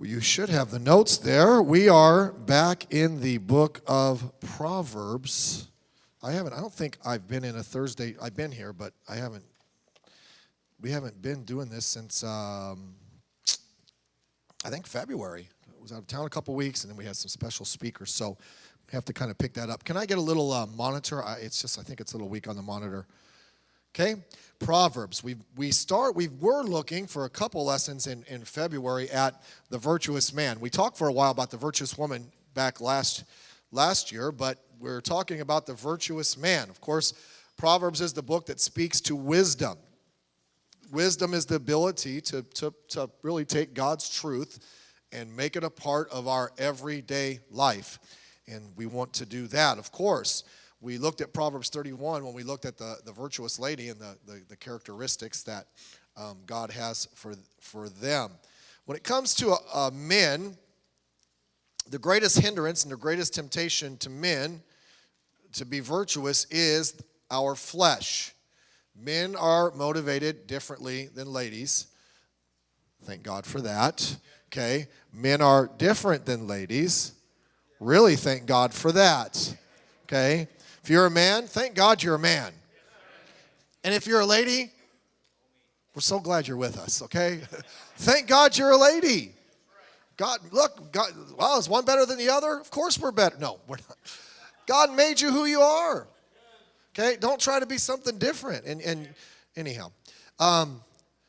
Well, you should have the notes there. We are back in the book of Proverbs. I don't think I've been in a Thursday. I've been here, but we haven't been doing this since, I think February. I was out of town a couple weeks, and then we had some special speakers, so we have to kind of pick that up. Can I get a little monitor? I think it's a little weak on the monitor. Okay, Proverbs. We were looking for a couple lessons in February at the virtuous man. We talked for a while about the virtuous woman back last year, but we're talking about the virtuous man. Of course, Proverbs is the book that speaks to wisdom. Wisdom is the ability to really take God's truth and make it a part of our everyday life. And we want to do that, of course. We looked at Proverbs 31 when we looked at the virtuous lady and the characteristics that God has for them. When it comes to men, the greatest hindrance and the greatest temptation to men to be virtuous is our flesh. Men are motivated differently than ladies. Thank God for that. Okay. Men are different than ladies. Really thank God for that. Okay. If you're a man, thank God you're a man. And if you're a lady, we're so glad you're with us, okay? Thank God you're a lady. God, well, is one better than the other? Of course we're better. No, we're not. God made you who you are. Okay? Don't try to be something different. And anyhow,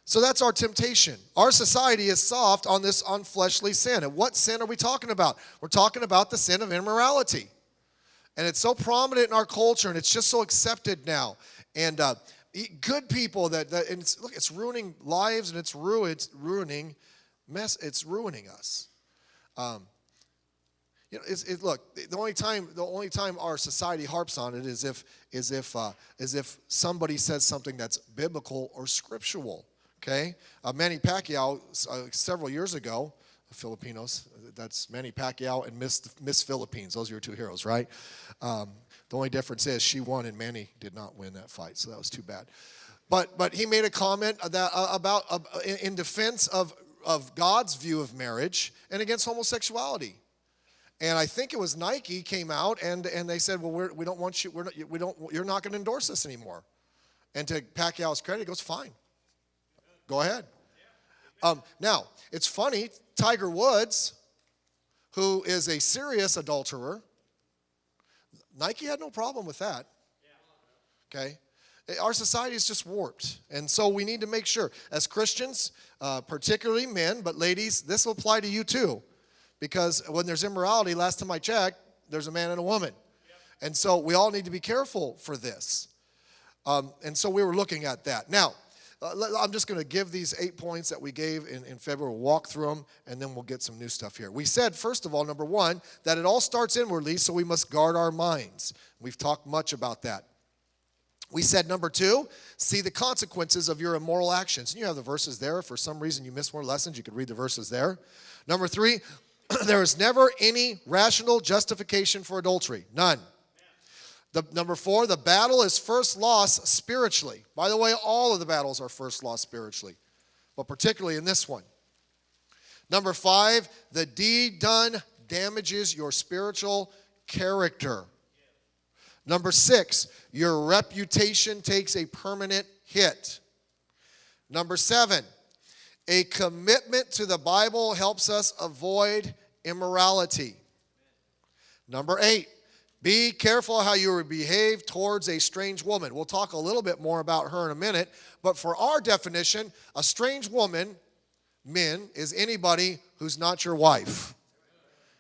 so that's our temptation. Our society is soft on this unfleshly sin. And what sin are we talking about? We're talking about the sin of immorality. And it's so prominent in our culture, and it's just so accepted now. And good people and it's ruining lives, and it's ruining us. Look, the only time our society harps on it is if somebody says something that's biblical or scriptural. Okay, Manny Pacquiao several years ago. Filipinos, that's Manny Pacquiao and Miss Philippines. Those are your two heroes, right? The only difference is she won and Manny did not win that fight, so that was too bad. But he made a comment about in defense of God's view of marriage and against homosexuality. And I think it was Nike came out and they said, well, we don't want you. You're not going to endorse this anymore. And to Pacquiao's credit, he goes, fine, go ahead. Now, it's funny, Tiger Woods, who is a serious adulterer, Nike had no problem with that. Okay? Our society is just warped. And so we need to make sure, as Christians, particularly men, but ladies, this will apply to you too. Because when there's immorality, last time I checked, there's a man and a woman. And so we all need to be careful for this. And so we were looking at that. Now, I'm just going to give these 8 points that we gave in February. We'll walk through them, and then we'll get some new stuff here. We said, first of all, number one, that it all starts inwardly, so we must guard our minds. We've talked much about that. We said, number two, see the consequences of your immoral actions. And you have the verses there. If for some reason you missed more lessons, you could read the verses there. Number three, there is never any rational justification for adultery. None. Number four, the battle is first lost spiritually. By the way, all of the battles are first lost spiritually, but particularly in this one. Number five, the deed done damages your spiritual character. Number six, your reputation takes a permanent hit. Number seven, a commitment to the Bible helps us avoid immorality. Number eight, be careful how you behave towards a strange woman. We'll talk a little bit more about her in a minute, but for our definition, a strange woman, men, is anybody who's not your wife.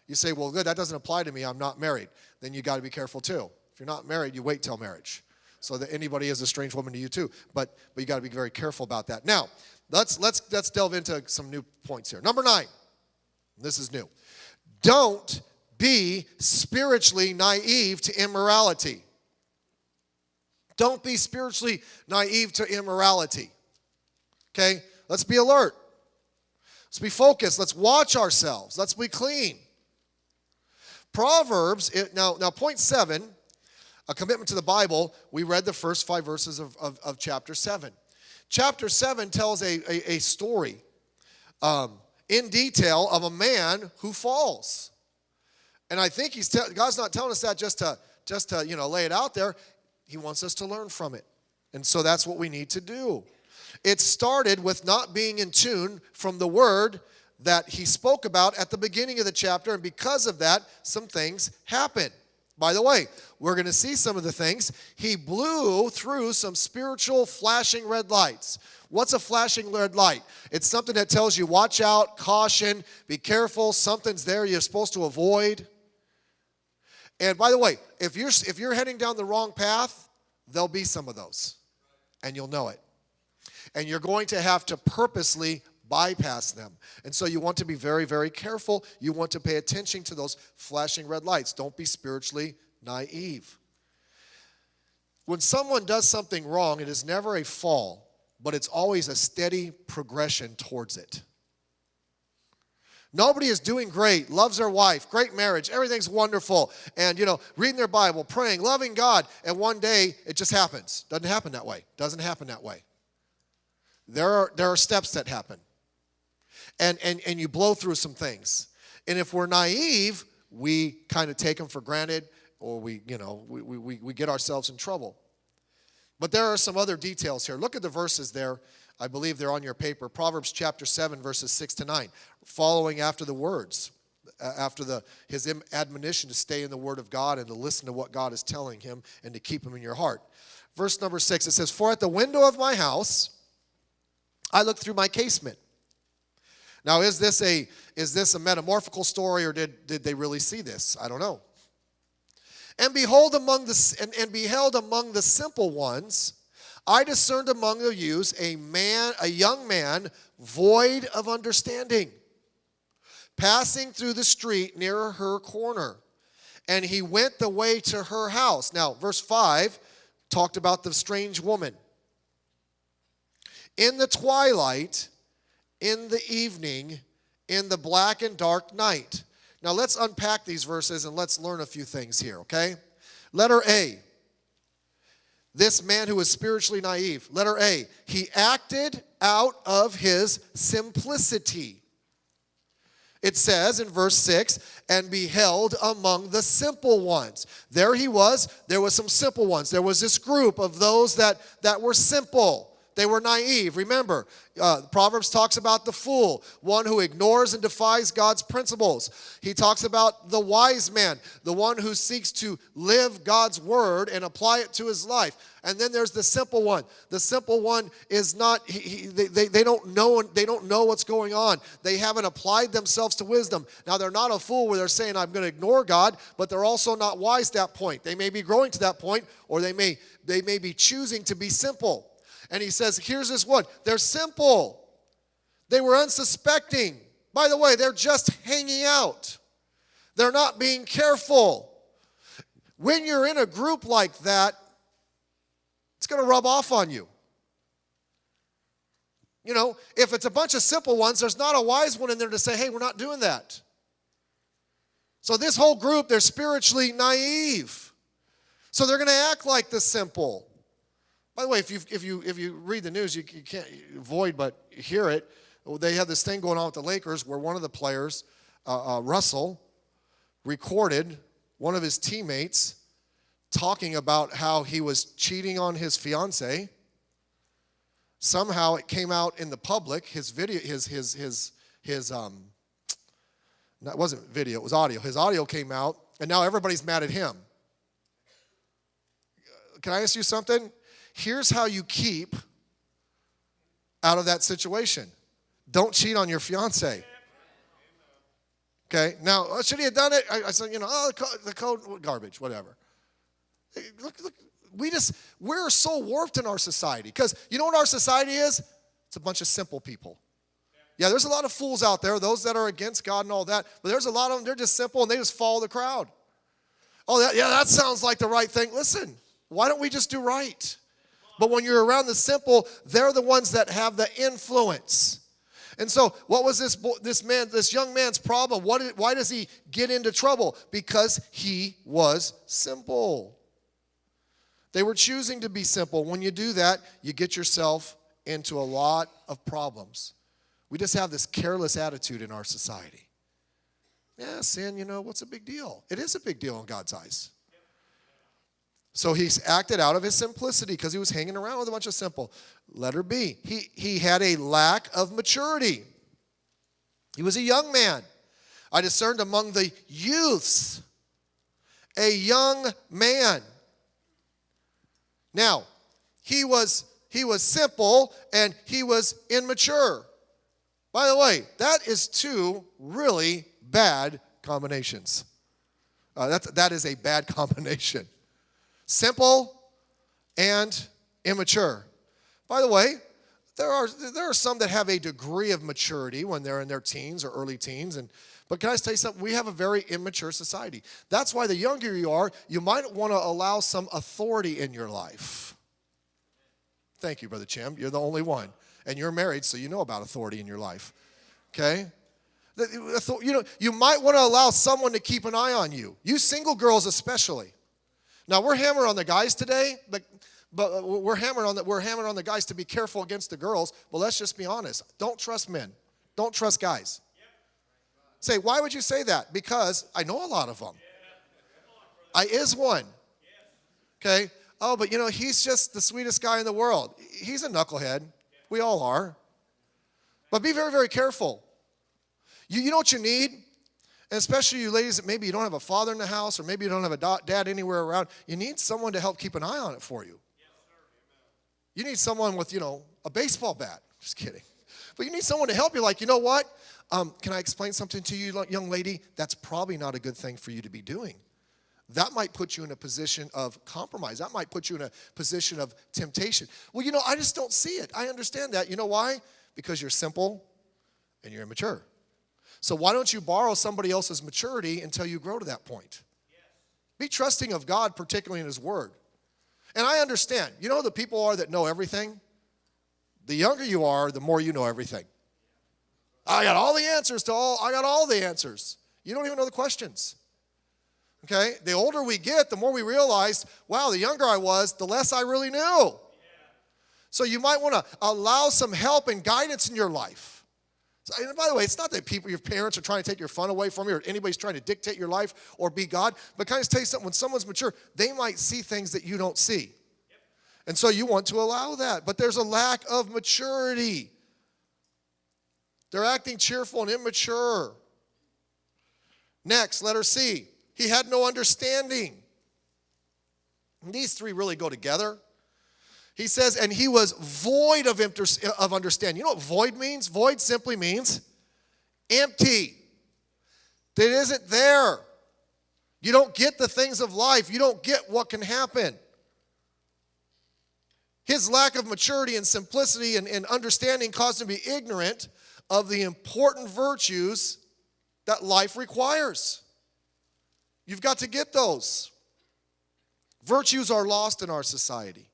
You say, well, good, that doesn't apply to me. I'm not married. Then you got to be careful too. If you're not married, you wait till marriage. So that anybody is a strange woman to you too. But you got to be very careful about that. Now, let's delve into some new points here. Number 9. This is new. Don't be spiritually naive to immorality. Don't be spiritually naive to immorality. Okay? Let's be alert. Let's be focused. Let's watch ourselves. Let's be clean. Proverbs, now point 7, a commitment to the Bible. We read the first 5 verses of chapter 7. Chapter 7 tells a story. in detail of a man who falls. And I think God's not telling us that just to lay it out there. He wants us to learn from it. And so that's what we need to do. It started with not being in tune from the word that he spoke about at the beginning of the chapter, and because of that, some things happened. By the way, we're going to see some of the things. He blew through some spiritual flashing red lights. What's a flashing red light? It's something that tells you, watch out, caution, be careful, something's there you're supposed to avoid. And by the way, if you're heading down the wrong path, there'll be some of those, and you'll know it. And you're going to have to purposely bypass them. And so you want to be very, very careful. You want to pay attention to those flashing red lights. Don't be spiritually naive. When someone does something wrong, it is never a fall, but it's always a steady progression towards it. Nobody is doing great, loves their wife, great marriage, everything's wonderful, and, reading their Bible, praying, loving God, and one day it just happens. Doesn't happen that way. Doesn't happen that way. There are steps that happen. And you blow through some things. And if we're naive, we kind of take them for granted, or we get ourselves in trouble. But there are some other details here. Look at the verses there. I believe they're on your paper. Proverbs chapter 7, verses 6 to 9. Following after the words, after his admonition to stay in the word of God and to listen to what God is telling him and to keep him in your heart. Verse number 6, it says, "For at the window of my house I look through my casement." Now, is this a metamorphical story, or did they really see this? I don't know. And beheld among the simple ones, I discerned among the youths a young man void of understanding, passing through the street near her corner. And he went the way to her house. Now, verse 5 talked about the strange woman. In the twilight, in the evening, in the black and dark night. Now let's unpack these verses and let's learn a few things here, okay? Letter A, this man who was spiritually naive. Letter A, he acted out of his simplicity. It says in verse 6, and beheld among the simple ones. There he was. There was some simple ones. There was this group of those that were simple. They were naive. Remember, Proverbs talks about the fool, one who ignores and defies God's principles. He talks about the wise man, the one who seeks to live God's word and apply it to his life. And then there's the simple one. The simple one is not, they don't know what's going on. They haven't applied themselves to wisdom. Now, they're not a fool where they're saying, I'm going to ignore God, but they're also not wise at that point. They may be growing to that point, or they may be choosing to be simple. And he says, here's this one. They're simple. They were unsuspecting. By the way, they're just hanging out. They're not being careful. When you're in a group like that, it's going to rub off on you. If it's a bunch of simple ones, there's not a wise one in there to say, hey, we're not doing that. So this whole group, they're spiritually naive. So they're going to act like the simple. By the way, if you read the news, you can't avoid but hear it. They have this thing going on with the Lakers where one of the players, Russell, recorded one of his teammates talking about how he was cheating on his fiance. Somehow it came out in the public. His video, it wasn't video, it was audio. His audio came out, and now everybody's mad at him. Can I ask you something? Here's how you keep out of that situation. Don't cheat on your fiance. Okay? Now, should he have done it? I said, the code, garbage, whatever. Look, we're so warped in our society. Because you know what our society is? It's a bunch of simple people. Yeah, there's a lot of fools out there, those that are against God and all that. But there's a lot of them, they're just simple, and they just follow the crowd. Oh, that sounds like the right thing. Listen, why don't we just do right? But when you're around the simple, they're the ones that have the influence. And so what was this young man's problem? Why does he get into trouble? Because he was simple. They were choosing to be simple. When you do that, you get yourself into a lot of problems. We just have this careless attitude in our society. Yeah, sin, what's a big deal? It is a big deal in God's eyes. So he's acted out of his simplicity because he was hanging around with a bunch of simple. Letter B, he had a lack of maturity. He was a young man. I discerned among the youths a young man. Now, he was simple and he was immature. By the way, that is two really bad combinations. That is a bad combination. Simple and immature. By the way, there are some that have a degree of maturity when they're in their teens or early teens. But can I tell you something? We have a very immature society. That's why the younger you are, you might want to allow some authority in your life. Thank you, Brother Chim. You're the only one. And you're married, so you know about authority in your life. Okay? You might want to allow someone to keep an eye on you. You single girls especially. Now, we're hammering on the guys today, but we're hammering on the guys to be careful against the girls. But let's just be honest. Don't trust men. Don't trust guys. Say, why would you say that? Because I know a lot of them. I is one. Okay? Oh, but he's just the sweetest guy in the world. He's a knucklehead. We all are. But be very, very careful. You know what you need? And especially you ladies that maybe you don't have a father in the house or maybe you don't have a dad anywhere around. You need someone to help keep an eye on it for you. You need someone with, a baseball bat. Just kidding. But you need someone to help you like, you know what? Can I explain something to you, young lady? That's probably not a good thing for you to be doing. That might put you in a position of compromise. That might put you in a position of temptation. Well, I just don't see it. I understand that. You know why? Because you're simple and you're immature. So why don't you borrow somebody else's maturity until you grow to that point? Yes. Be trusting of God, particularly in his word. And I understand. You know who the people are that know everything? The younger you are, the more you know everything. I got all the answers I got all the answers. You don't even know the questions. Okay? The older we get, the more we realize, wow, the younger I was, the less I really knew. Yeah. So you might want to allow some help and guidance in your life. So, and by the way, it's not that your parents are trying to take your fun away from you or anybody's trying to dictate your life or be God. But can I just tell you something? When someone's mature, they might see things that you don't see. Yep. And so you want to allow that. But there's a lack of maturity. They're acting cheerful and immature. Next, letter C. He had no understanding. And these three really go together. He says, and he was void of understanding. You know what void means? Void simply means empty. That isn't there. You don't get the things of life. You don't get what can happen. His lack of maturity and simplicity and understanding caused him to be ignorant of the important virtues that life requires. You've got to get those. Virtues are lost in our society.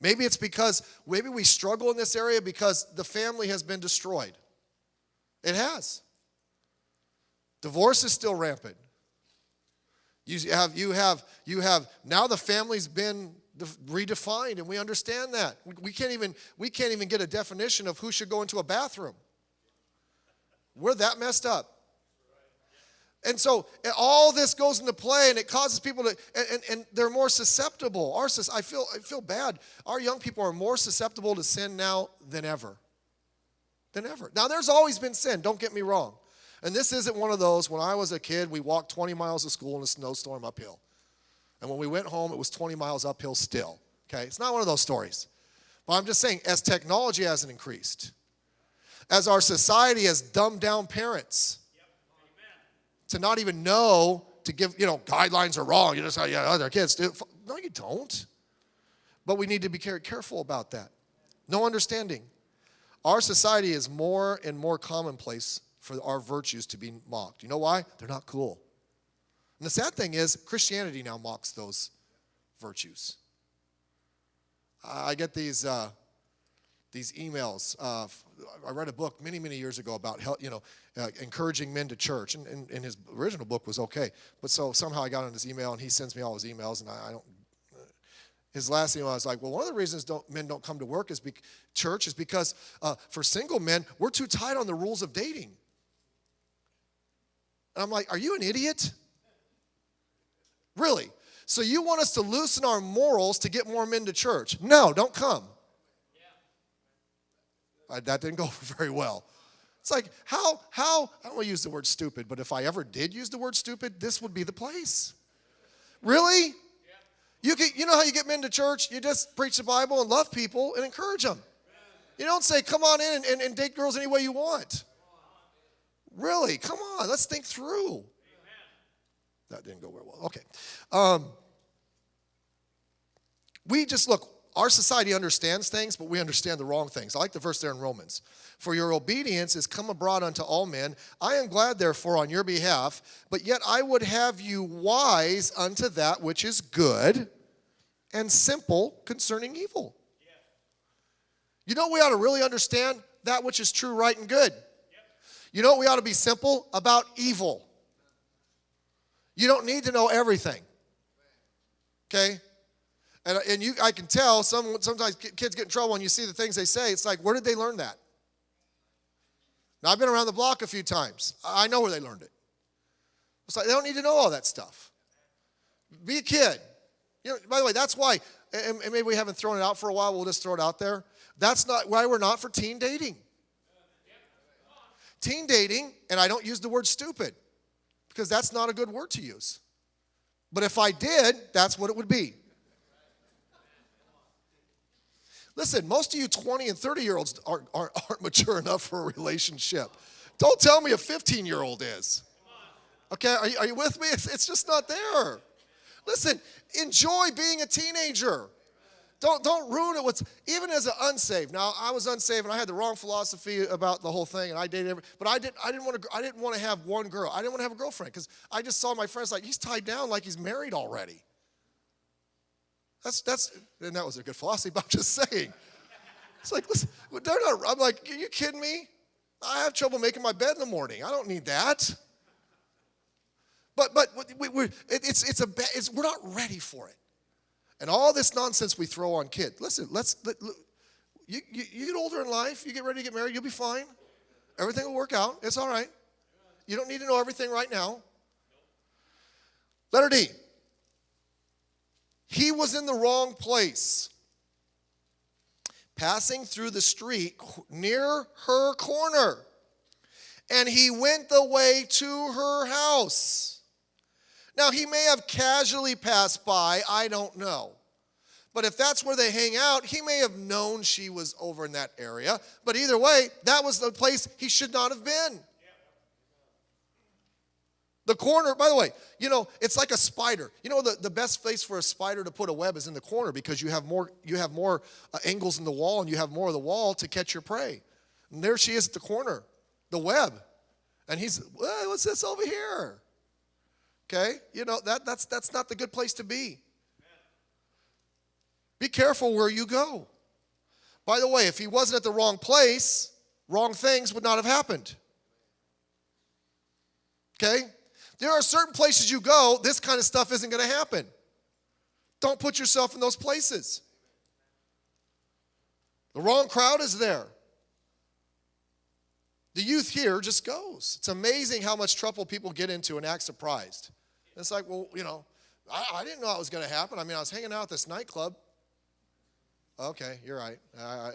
Maybe it's because maybe we struggle in this area because the family has been destroyed. It has. Divorce is still rampant. You have now the family's been redefined, and we understand that. We can't even get a definition of who should go into a bathroom. We're that messed up. And so all this goes into play, and it causes people to, and they're more susceptible. I feel bad. Our young people are more susceptible to sin now than ever. Now, there's always been sin, don't get me wrong. And this isn't one of those, when I was a kid, we walked 20 miles to school in a snowstorm uphill. And when we went home, it was 20 miles uphill still. Okay? It's not one of those stories. But I'm just saying, as technology hasn't increased, as our society has dumbed down parents, to not even know to give, guidelines are wrong. You just say, other kids do. No, you don't. But we need to be careful about that. No understanding. Our society is more and more commonplace for our virtues to be mocked. You know why? They're not cool. And the sad thing is, Christianity now mocks those virtues. I get these emails. I read a book many, many years ago about encouraging men to church, and his original book was okay. But so somehow I got on his email, and he sends me all his emails, and I don't. His last email, I was like, well, one of the reasons men don't come to work church is because for single men, we're too tight on the rules of dating. And I'm like, are you an idiot? Really? So you want us to loosen our morals to get more men to church? No, don't come. That didn't go very well. It's like, how, I don't want to use the word stupid, but if I ever did use the word stupid, this would be the place. Really? You know how you get men to church? You just preach the Bible and love people and encourage them. You don't say, come on in and date girls any way you want. Really? Come on, let's think through. That didn't go very well. Okay. Look, our society understands things, but we understand the wrong things. I like the verse there in Romans. For your obedience is come abroad unto all men. I am glad, therefore, on your behalf, but yet I would have you wise unto that which is good and simple concerning evil. You know, we ought to really understand that which is true, right, and good. You know, we ought to be simple about evil. You don't need to know everything. Okay? And I can tell sometimes kids get in trouble when you see the things they say. It's like, where did they learn that? Now, I've been around the block a few times. I know where they learned it. It's like they don't need to know all that stuff. Be a kid. You know, by the way, that's why, and maybe we haven't thrown it out for a while. We'll just throw it out there. That's not why we're not for teen dating. Teen dating, and I don't use the word stupid because that's not a good word to use. But if I did, that's what it would be. Listen, most of you 20 and 30-year-olds aren't mature enough for a relationship. Don't tell me a 15-year-old is. Okay, are you with me? It's just not there. Listen, enjoy being a teenager. Don't ruin it with, even as an unsaved. Now, I was unsaved and I had the wrong philosophy about the whole thing, and I dated but I didn't want to have one girl. I didn't want to have a girlfriend because I just saw my friends like, he's tied down like he's married already. And that was a good philosophy, but I'm just saying. It's like, listen, I'm like, are you kidding me? I have trouble making my bed in the morning. I don't need that. But we're not ready for it. And all this nonsense we throw on kids. Listen, you get older in life, you get ready to get married, you'll be fine. Everything will work out. It's all right. You don't need to know everything right now. Letter D. He was in the wrong place, passing through the street near her corner, and he went the way to her house. Now, he may have casually passed by, I don't know. But if that's where they hang out, he may have known she was over in that area. But either way, that was the place he should not have been. The corner, by the way, you know, it's like a spider. You know, the best place for a spider to put a web is in the corner because you have more angles in the wall and you have more of the wall to catch your prey. And there she is at the corner, the web. And he's, well, what's this over here? Okay, you know, that's not the good place to be. Be careful where you go. By the way, if he wasn't at the wrong place, wrong things would not have happened. Okay? There are certain places you go, this kind of stuff isn't going to happen. Don't put yourself in those places. The wrong crowd is there. The youth here just goes. It's amazing how much trouble people get into and act surprised. It's like, well, you know, I didn't know it was going to happen. I mean, I was hanging out at this nightclub. Okay, you're right.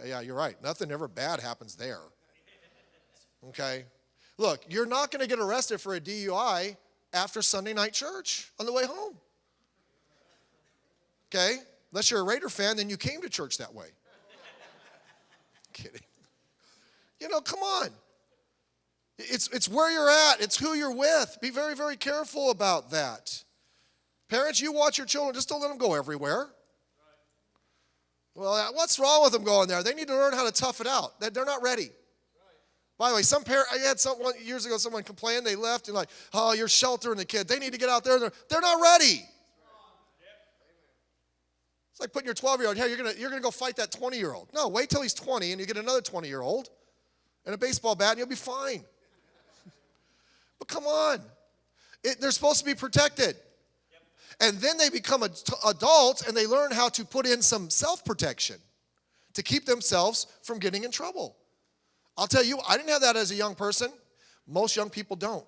Yeah, you're right. Nothing ever bad happens there. Okay? Look, you're not going to get arrested for a DUI after Sunday night church on the way home. Okay? Unless you're a Raider fan, then you came to church that way. Kidding. You know, come on. It's where you're at. It's who you're with. Be very, very careful about that. Parents, you watch your children. Just don't let them go everywhere. Well, what's wrong with them going there? They need to learn how to tough it out. They're not ready. By the way, I had someone years ago, someone complained, they left, and like, oh, you're sheltering the kid. They need to get out there. They're not ready. It's like putting your 12-year-old, hey, you're gonna go fight that 20-year-old. No, wait till he's 20, and you get another 20-year-old and a baseball bat, and you'll be fine. But come on. They're supposed to be protected. And then they become adults and they learn how to put in some self-protection to keep themselves from getting in trouble. I'll tell you, I didn't have that as a young person. Most young people don't.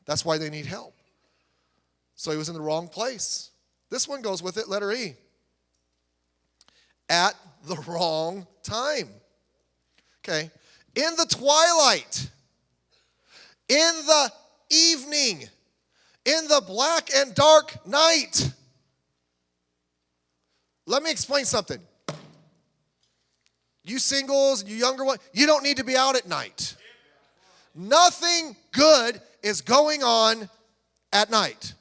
That's why they need help. So he was in the wrong place. This one goes with it, letter E. At the wrong time. Okay. In the twilight. In the evening. In the black and dark night. Let me explain something. You singles, you younger ones, you don't need to be out at night. Nothing good is going on at night.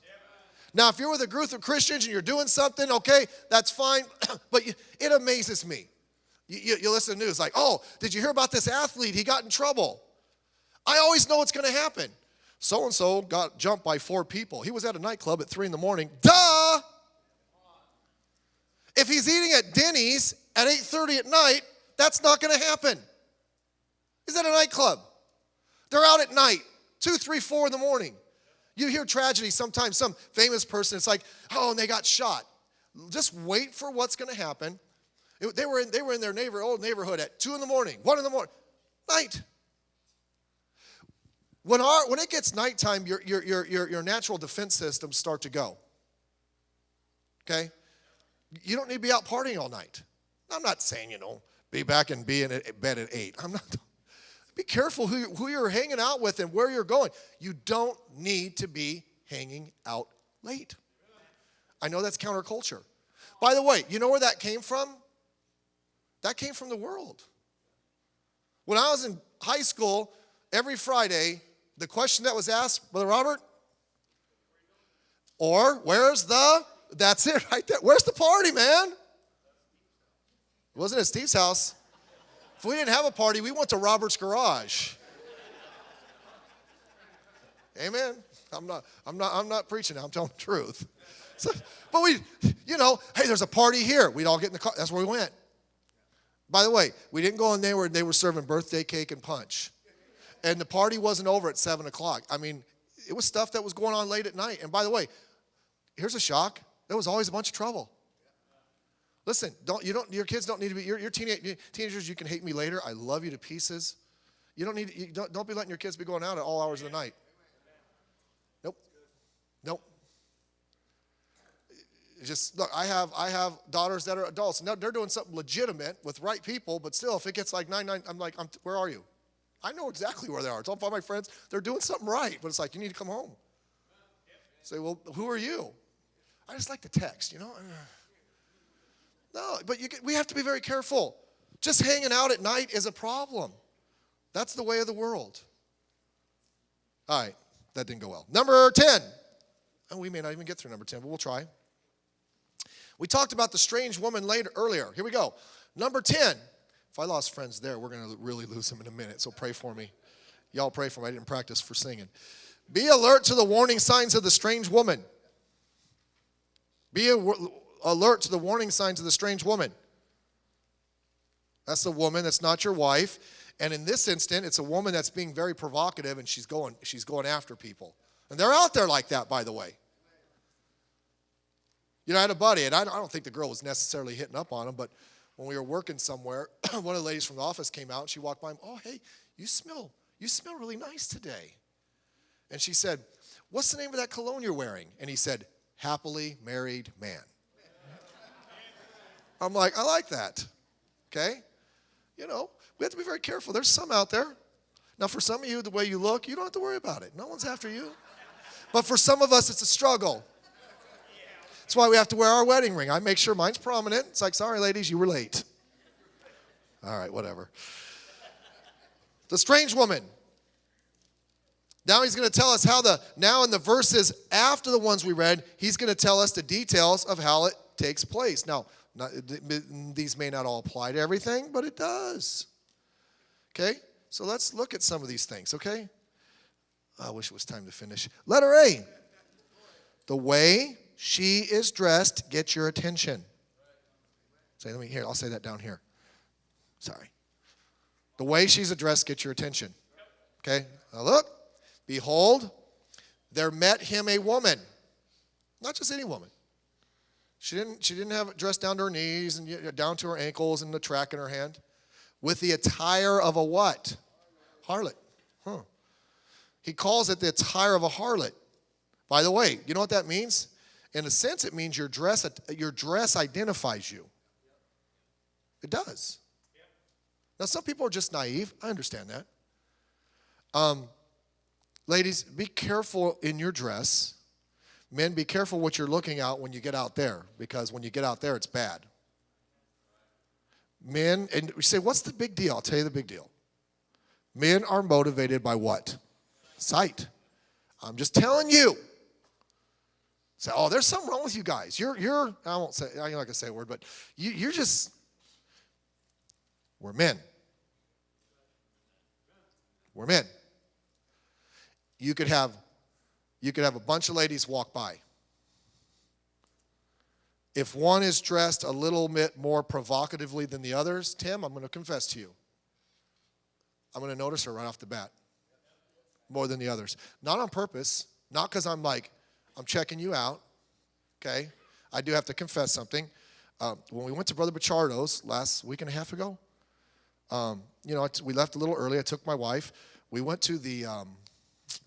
Now, if you're with a group of Christians and you're doing something, okay, that's fine. But it amazes me. You listen to the news like, oh, did you hear about this athlete? He got in trouble. I always know what's going to happen. So-and-so got jumped by 4 people. He was at a nightclub at 3 in the morning. Duh! If he's eating at Denny's at 8:30 at night, that's not going to happen. He's at a nightclub. They're out at night, 2, 3, 4 in the morning. You hear tragedy sometimes, some famous person, it's like, oh, and they got shot. Just wait for what's going to happen. They were in their old neighborhood at 2 in the morning, 1 in the morning, night. When it gets nighttime, your natural defense systems start to go. Okay? You don't need to be out partying all night. I'm not saying, be back and be in bed at 8. I'm not. Be careful who you're hanging out with and where you're going. You don't need to be hanging out late. I know that's counterculture. By the way, you know where that came from? That came from the world. When I was in high school, every Friday, the question that was asked, Brother Robert, or that's it right there. Where's the party, man? It wasn't at Steve's house. If we didn't have a party, we went to Robert's garage. Amen. I'm not preaching now. I'm telling the truth. So, but hey, there's a party here. We'd all get in the car. That's where we went. By the way, we didn't go in there where they were serving birthday cake and punch. And the party wasn't over at 7 o'clock. I mean, it was stuff that was going on late at night. And by the way, here's a shock. There was always a bunch of trouble. Listen, your kids don't need to be, your teenagers, you can hate me later. I love you to pieces. Don't be letting your kids be going out at all hours of the night. Nope. Just look, I have daughters that are adults. Now they're doing something legitimate with right people, but still, if it gets like 9, I'm like, where are you? I know exactly where they are. It's all my friends. They're doing something right, but it's like, you need to come home. Say, well, who are you? I just like to text, No, but we have to be very careful. Just hanging out at night is a problem. That's the way of the world. All right, that didn't go well. Number 10. Oh, we may not even get through number 10, but we'll try. We talked about the strange woman earlier. Here we go. Number 10. If I lost friends there, we're going to really lose them in a minute, so pray for me. Y'all pray for me. I didn't practice for singing. Be alert to the warning signs of the strange woman. Be alert to the warning signs of the strange woman. That's the woman that's not your wife. And in this instant, it's a woman that's being very provocative, and she's going after people. And they're out there like that, by the way. I had a buddy, and I don't think the girl was necessarily hitting up on him, but when we were working somewhere, one of the ladies from the office came out, and she walked by him. Oh, hey, you smell really nice today. And she said, what's the name of that cologne you're wearing? And he said, Happily Married Man. I'm like, I like that. Okay? We have to be very careful. There's some out there. Now, for some of you, the way you look, you don't have to worry about it. No one's after you. But for some of us, it's a struggle. That's why we have to wear our wedding ring. I make sure mine's prominent. It's like, sorry, ladies, you were late. All right, whatever. The strange woman. Now he's going to tell us now in the verses after the ones we read, he's going to tell us the details of how it takes place. Now, these may not all apply to everything, but it does. Okay? So let's look at some of these things, okay? I wish it was time to finish. Letter A. The way she is dressed gets your attention. I'll say that down here. Sorry. The way she's addressed gets your attention. Okay? Now look. Behold, there met him a woman. Not just any woman. She didn't have it dressed down to her knees and down to her ankles and the track in her hand. With the attire of a what? Harlot. Huh. He calls it the attire of a harlot. By the way, you know what that means? In a sense, it means your dress identifies you. It does. Now, some people are just naive. I understand that. Ladies, be careful in your dress. Men, be careful what you're looking at when you get out there, because when you get out there, it's bad. Men, and you say, what's the big deal? I'll tell you the big deal. Men are motivated by what? Sight. I'm just telling you. Say, oh, there's something wrong with you guys. You're. I won't say. I'm not gonna say a word, but you're just. We're men. We're men. You could have a bunch of ladies walk by. If one is dressed a little bit more provocatively than the others, Tim, I'm going to confess to you. I'm going to notice her right off the bat more than the others. Not on purpose, not because I'm checking you out, okay? I do have to confess something. When we went to Brother Bachardo's last week and a half ago, we left a little early. I took my wife. We went to the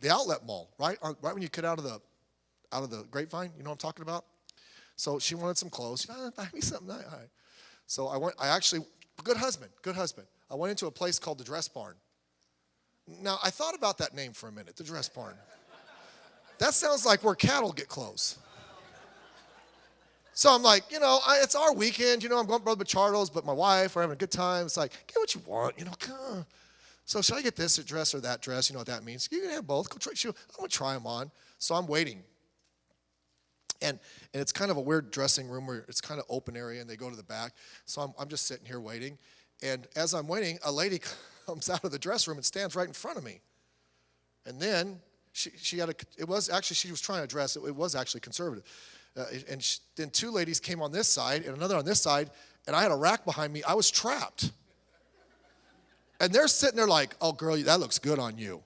outlet mall, right when you get out of the grapevine. You know what I'm talking about? So she wanted some clothes. Buy me something. All right. So good husband. I went into a place called the Dress Barn. Now, I thought about that name for a minute, the Dress Barn. That sounds like where cattle get clothes. So I'm like, it's our weekend. I'm going to Brother Bachardo's, but my wife, we're having a good time. It's like, get what you want, come. So should I get this dress or that dress? You know what that means. You can have both. I'm going to try them on. So I'm waiting. And it's kind of a weird dressing room where it's kind of open area, and they go to the back. So I'm just sitting here waiting. And as I'm waiting, a lady comes out of the dress room and stands right in front of me. And then she was trying to dress. It was actually conservative. Then two ladies came on this side and another on this side, and I had a rack behind me. I was trapped. And they're sitting there like, oh, girl, that looks good on you.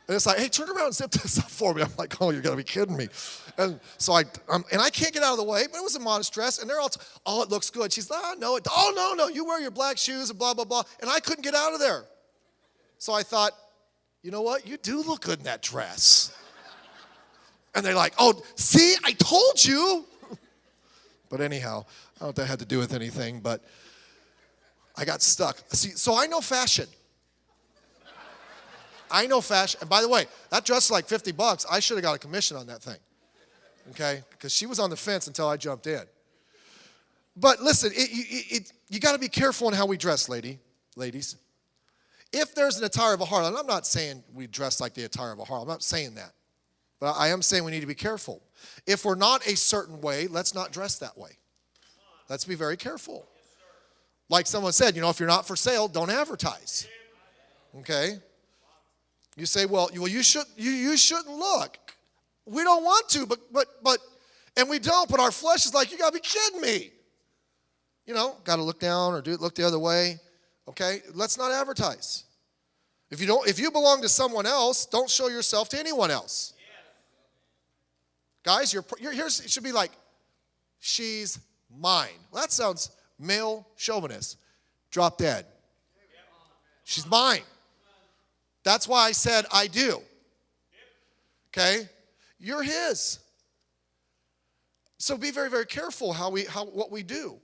And it's like, hey, turn around and zip this up for me. I'm like, oh, you're going to be kidding me. And so I can't get out of the way, but it was a modest dress. And they're all, oh, it looks good. She's like, oh, no, you wear your black shoes and blah, blah, blah. And I couldn't get out of there. So I thought, you know what? You do look good in that dress. And they're like, oh, see, I told you. But anyhow, I don't know what that had to do with anything, but I got stuck. See, so I know fashion. And by the way, that dress is like $50. I should have got a commission on that thing. Okay? Because she was on the fence until I jumped in. But listen, you got to be careful in how we dress, ladies. If there's an attire of a harlot, and I'm not saying we dress like the attire of a harlot. I'm not saying that. But I am saying we need to be careful. If we're not a certain way, let's not dress that way. Let's be very careful. Like someone said, if you're not for sale, don't advertise. Okay? You say, well, you shouldn't look. We don't want to, but and we don't, but our flesh is like, you gotta be kidding me. Gotta look down or look the other way. Okay? Let's not advertise. If you belong to someone else, don't show yourself to anyone else. Guys, it should be like, she's mine. Well, that sounds male chauvinist. Drop dead. She's mine. That's why I said I do. Okay? You're his. So be very, very careful what we do.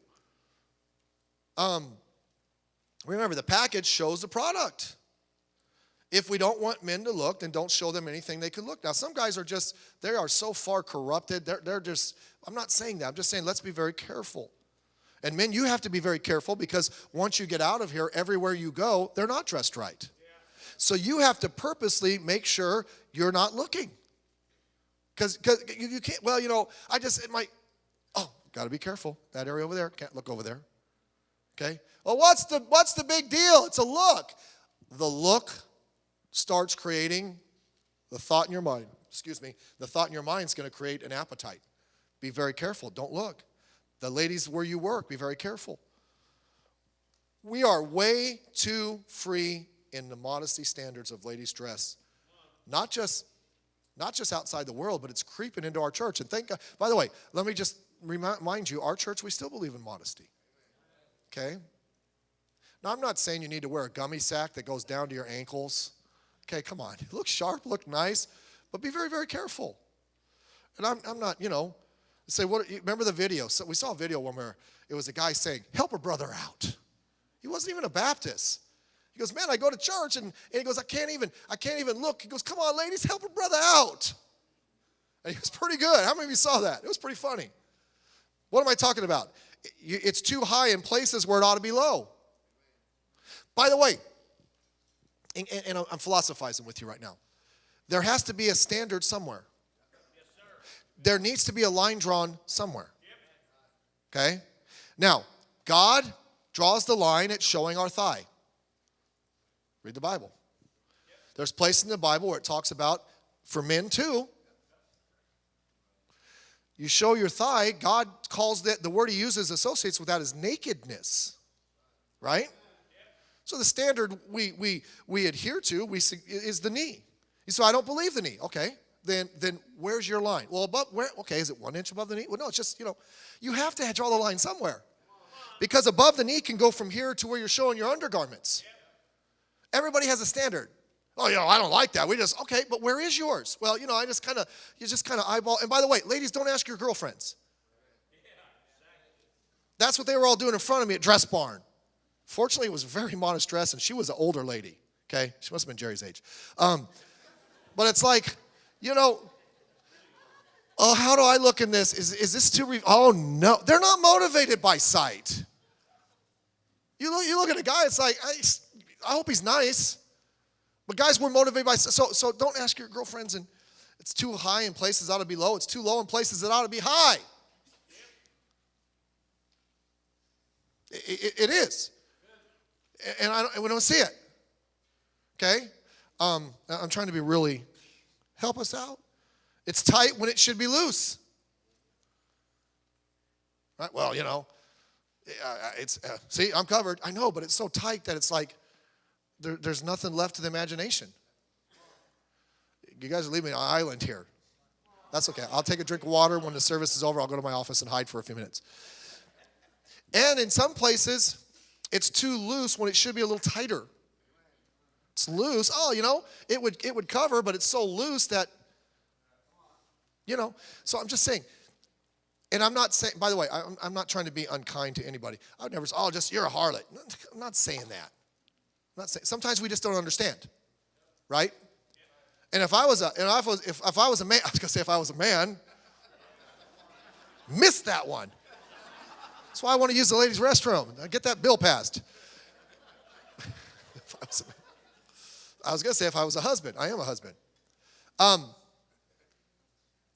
Remember, the package shows the product. If we don't want men to look, then don't show them anything they can look. Now, some guys they are so far corrupted. They're just, I'm not saying that. I'm just saying let's be very careful. And men, you have to be very careful because once you get out of here, everywhere you go, they're not dressed right. So you have to purposely make sure you're not looking. Because you can't, got to be careful. That area over there, can't look over there. Okay? Well, what's the big deal? It's a look. The look starts creating the thought in your mind. The thought in your mind is going to create an appetite. Be very careful. Don't look. The ladies where you work, be very careful. We are way too free in the modesty standards of ladies' dress. Not just outside the world, but it's creeping into our church. And thank God. By the way, let me just remind you, our church, we still believe in modesty. Okay? Now, I'm not saying you need to wear a gummy sack that goes down to your ankles. Okay, come on. Look sharp, look nice, but be very, very careful. And I'm not, say, remember the video? So we saw a video where it was a guy saying, help a brother out. He wasn't even a Baptist. He goes, man, I go to church, and he goes, I can't even look. He goes, come on, ladies, help a brother out. And he was pretty good. How many of you saw that? It was pretty funny. What am I talking about? It's too high in places where it ought to be low. By the way, and I'm philosophizing with you right now, there has to be a standard somewhere. There needs to be a line drawn somewhere. Okay? Now, God draws the line at showing our thigh. Read the Bible. There's place in the Bible where it talks about, for men too, you show your thigh, God calls that, the word he uses associates with that as nakedness. Right? So the standard we adhere to is the knee. So I don't believe the knee. Okay. Then where's your line? Well, okay, is it 1 inch above the knee? Well, no, it's just, you have to draw the line somewhere. Because above the knee can go from here to where you're showing your undergarments. Everybody has a standard. Oh, I don't like that. Okay, but where is yours? Well, you just kind of eyeball. And by the way, ladies, don't ask your girlfriends. That's what they were all doing in front of me at Dress Barn. Fortunately, it was a very modest dress, and she was an older lady. Okay, she must have been Jerry's age. But it's like, oh, how do I look in this? Is this too? Oh no, they're not motivated by sight. You look at a guy. It's like I hope he's nice. But guys, we're motivated by so don't ask your girlfriends. And it's too high in places that ought to be low. It's too low in places that ought to be high. It is, and we don't see it. Okay, I'm trying to be really help us out. It's tight when it should be loose. Right? Well, it's see, I'm covered. I know, but it's so tight that it's like there's nothing left to the imagination. You guys are leaving me on an island here. That's okay. I'll take a drink of water. When the service is over, I'll go to my office and hide for a few minutes. And in some places, it's too loose when it should be a little tighter. It's loose. Oh, it would cover, but it's so loose that, So I'm just saying, and I'm not saying, by the way, I'm not trying to be unkind to anybody. I would never say, you're a harlot. I'm not saying that. Sometimes we just don't understand, right? And if I was a man, I was gonna say if I was a man, missed that one. That's why I want to use the ladies' restroom. Get that bill passed. I was gonna say if I was a husband. I am a husband. I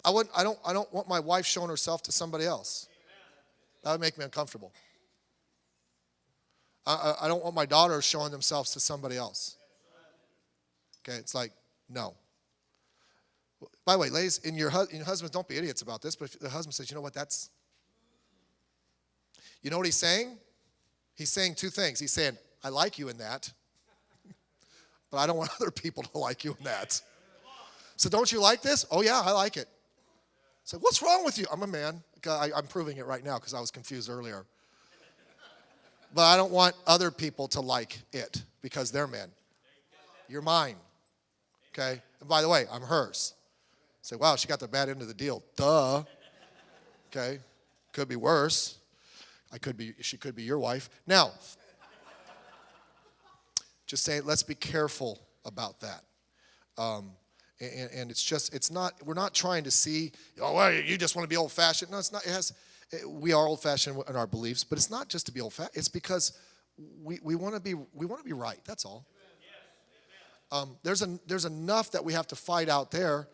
don't want my wife showing herself to somebody else. That would make me uncomfortable. I don't want my daughters showing themselves to somebody else. Okay, it's like, no. By the way, ladies, and your husbands, don't be idiots about this, but if the husband says, you know what he's saying? He's saying two things. He's saying, I like you in that, but I don't want other people to like you in that. So don't you like this? Oh, yeah, I like it. So what's wrong with you? I'm a man. I'm proving it right now because I was confused earlier. But I don't want other people to like it because they're men. You're mine. Okay? And by the way, I'm hers. Say, wow, she got the bad end of the deal. Duh. Okay? Could be worse. She could be your wife. Now, just saying, let's be careful about that. And we're not trying to see, you just want to be old-fashioned. No, it's not. We are old-fashioned in our beliefs, but it's not just to be old-fashioned. It's because we want to be right. That's all. There's enough that we have to fight out there,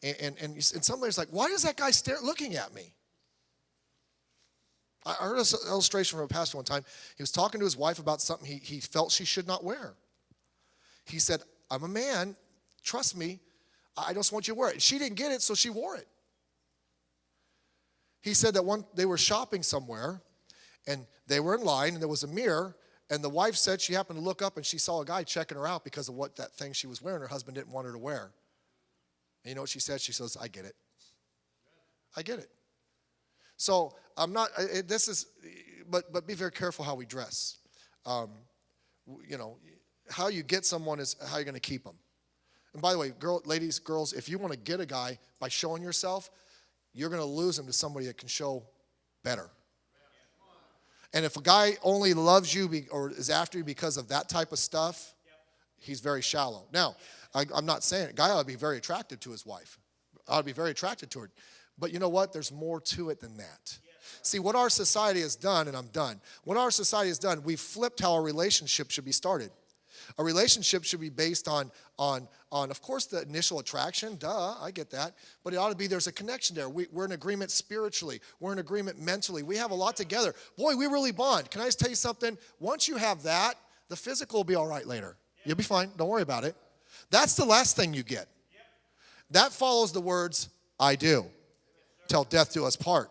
and in some ways, like, why is that guy looking at me? I heard an illustration from a pastor one time. He was talking to his wife about something he felt she should not wear. He said, I'm a man. Trust me. I just want you to wear it. She didn't get it, so she wore it. He said that they were shopping somewhere, and they were in line, and there was a mirror, and the wife said she happened to look up, and she saw a guy checking her out because of what that thing she was wearing her husband didn't want her to wear. And you know what she said? She says, I get it. I get it. So I'm not, but be very careful how we dress. You know, how you get someone is how you're going to keep them. And by the way, ladies, girls, if you want to get a guy by showing yourself, you're going to lose him to somebody that can show better. And if a guy only loves you or is after you because of that type of stuff, he's very shallow. Now, I'm not saying a guy ought to be very attracted to his wife. Ought to be very attracted to her. But you know what? There's more to it than that. See, what our society has done, and I'm done. What our society has done, we've flipped how a relationship should be started. A relationship should be based on, of course, the initial attraction. Duh, I get that. But it ought to be there's a connection there. We're in agreement spiritually. We're in agreement mentally. We have a lot together. Boy, we really bond. Can I just tell you something? Once you have that, the physical will be all right later. You'll be fine. Don't worry about it. That's the last thing you get. That follows the words, I do, till death do us part.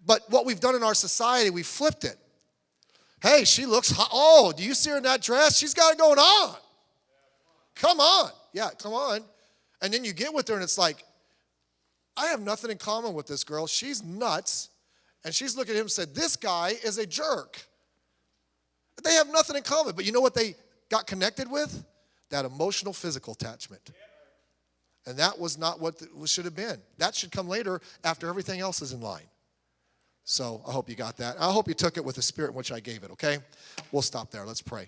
But what we've done in our society, we've flipped it. Hey, she looks hot. Oh, do you see her in that dress? She's got it going on. Come on. Yeah, come on. And then you get with her and it's like, I have nothing in common with this girl. She's nuts. And she's looking at him and said, this guy is a jerk. They have nothing in common. But you know what they got connected with? That emotional, physical attachment. And that was not what it should have been. That should come later after everything else is in line. So I hope you got that. I hope you took it with the spirit in which I gave it, okay? We'll stop there. Let's pray.